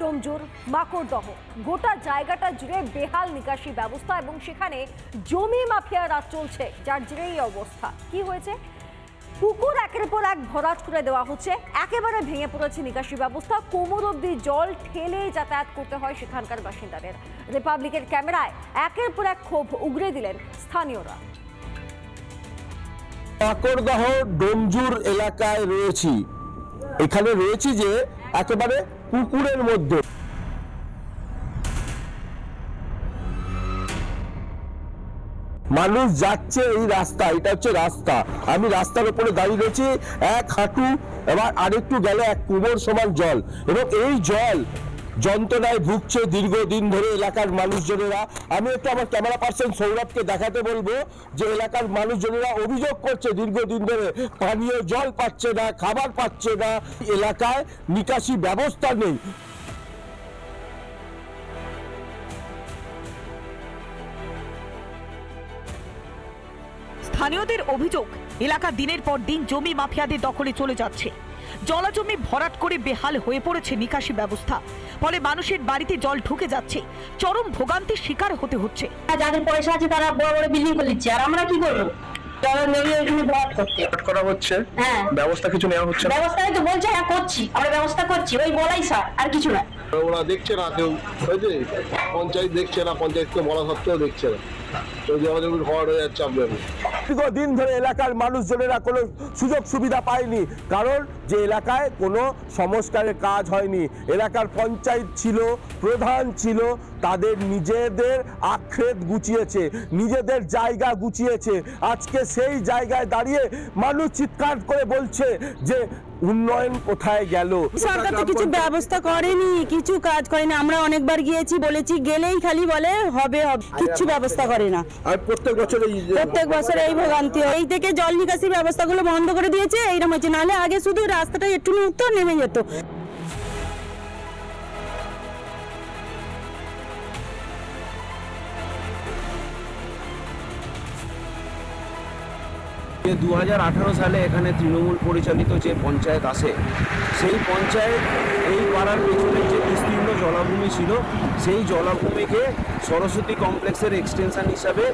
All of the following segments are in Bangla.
ডোমজুর মাকড়দহ গোটা জায়গাটা জুড়ে বেহাল নিকাশি ব্যবস্থা এবং সেখানে জমি মাফিয়া রাজ চলছে, যার জেরে এই অবস্থা। কি হয়েছে? পুকুর একের পর এক ভরাট করে দেওয়া হচ্ছে, একেবারে ভেঙে পড়েছে নিকাশি ব্যবস্থা, কোমর অব্দি জল ঠেলে যাতায়াত করতে হয় সেখানকার বাসিন্দাদের। রিপাবলিকের ক্যামেরায় একের পর এক ক্ষোভ উগরে দিলেন স্থানীয়রা। মাকড়দহ ডোমজুর এলাকায় রয়েছি, এখানে রয়েছি যে একেবারে পুকুরের মধ্যে। মানুষ যাচ্ছে এই রাস্তা, এটা হচ্ছে রাস্তা, আমি রাস্তার উপরে দাঁড়িয়ে রয়েছি, এক হাঁটু এবার আরেকটু গেলে এক কোমর সমান জল, এবং এই জল যন্ত্রণায় ভুগছে দীর্ঘদিন ধরে এলাকার মানুষজনেরা। আমি একটু আমার ক্যামেরা পার্সন সৌরভকে দেখাতে বলবো যে এলাকার মানুষজনেরা অভিযোগ করছে দীর্ঘদিন ধরে পানীয় জল পাচ্ছে না, খাবার পাচ্ছে না, এলাকায় নিকাশি ব্যবস্থা নেই। স্থানীয়দের অভিযোগ, এলাকা দিনের পর দিন জমি মাফিয়াদের দখলে চলে যাচ্ছে। জলাজমি ভরাট করে বেহাল হয়ে পড়েছে নিকাশি ব্যবস্থা, ফলে মানুষের বাড়িতে জল ঢুকে যাচ্ছে, চরম ভোগান্তির শিকার হতে হচ্ছে। যাদের পয়সা আছে তারা বড় বড় বিল্ডিং করে দিচ্ছে, আর আমরা কি করবো? ব্যবস্থা কিছু নেওয়া হচ্ছে, ব্যবস্থায় তো বলছে হ্যাঁ করছি, আমরা ব্যবস্থা করছি, ওই বলাই স্যার, আর কিছু না। ওরা দেখছে না, কেউ পঞ্চায়েত দেখছে না, পঞ্চায়েতকে বলা সত্ত্বেও দেখছে না। দীর্ঘদিন ধরে এলাকার মানুষজনেরা কোনো সুযোগ সুবিধা পায়নি, কারণ যে এলাকায় কোনো সংস্কারের কাজ হয়নি। এলাকার পঞ্চায়েত ছিল, প্রধান ছিল, তাদের নিজেদের আক্ষেপ গুছিয়েছে, নিজেদের জায়গা গুছিয়েছে। আজকে সেই জায়গায় দাঁড়িয়ে মানুষ চিৎকার করে বলছে যে উন্নয়ন কোথায় গেল? সরকার তো কিছু ব্যবস্থা করেনি, কিছু কাজ করেনি। আমরা অনেকবার গিয়েছি, বলেছি, গেলেই খালি বলে হবে হবে, কিছু ব্যবস্থা করে না। আর প্রত্যেক বছর এই ভোগান্তি, এই থেকে জল নিকাশি ব্যবস্থাগুলো বন্ধ করে দিয়েছে, এইরকম হচ্ছে। নাহলে আগে শুধু রাস্তাটা একটু উত্তর নেমে যেত। 2018 সালে এখানে তৃণমূল পরিচালিত যে পঞ্চায়েত আসে, সেই পঞ্চায়েত এই পাড়ার পেছনের যে বিস্তীর্ণ জলাভূমি ছিল, সেই জলাভূমিকে সরস্বতী কমপ্লেক্সের এক্সটেনশন হিসাবে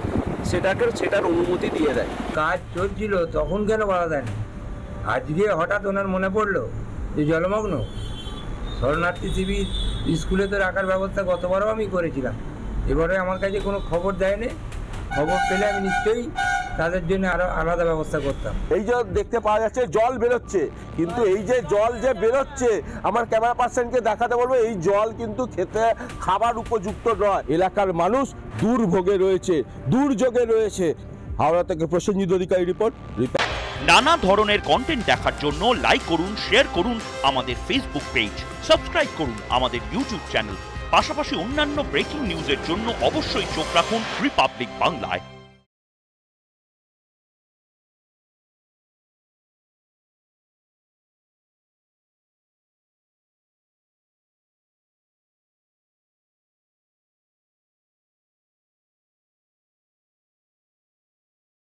সেটার অনুমতি দিয়ে দেয়। কাজ চলছিল তখন কেন বলা দেয়নি? আজকে হঠাৎ ওনার মনে পড়লো যে জলমগ্ন শরণার্থী শিবির স্কুলে তো রাখার ব্যবস্থা গতবারও আমি করেছিলাম, এবারে আমার কাছে কোনো খবর দেয়নি। খবর পেলে আমি নিশ্চয়ই তাদের জন্য আরো আলাদা ব্যবস্থা করতাম। এই যে দেখতে পাওয়া যাচ্ছে জল বেরোচ্ছে, কিন্তু এই যে জল যে বেরোচ্ছে, আমার ক্যামেরা পার্সনকে দেখাতে বলবো, এই জল কিন্তু খেতে খাবার উপযুক্ত নয়। এলাকার মানুষ দুর্ভোগে রয়েছে, দুর্যোগে রয়েছে। হাওড়া থেকে প্রসেনজিৎ অধিকারী রিপোর্ট। নানা ধরনের কন্টেন্ট দেখার জন্য লাইক করুন, শেয়ার করুন আমাদের ফেসবুক পেজ, সাবস্ক্রাইব করুন আমাদের ইউটিউব চ্যানেল। পাশাপাশি অন্যান্য ব্রেকিং নিউজের জন্য অবশ্যই চোখ রাখুন রিপাবলিক বাংলায়।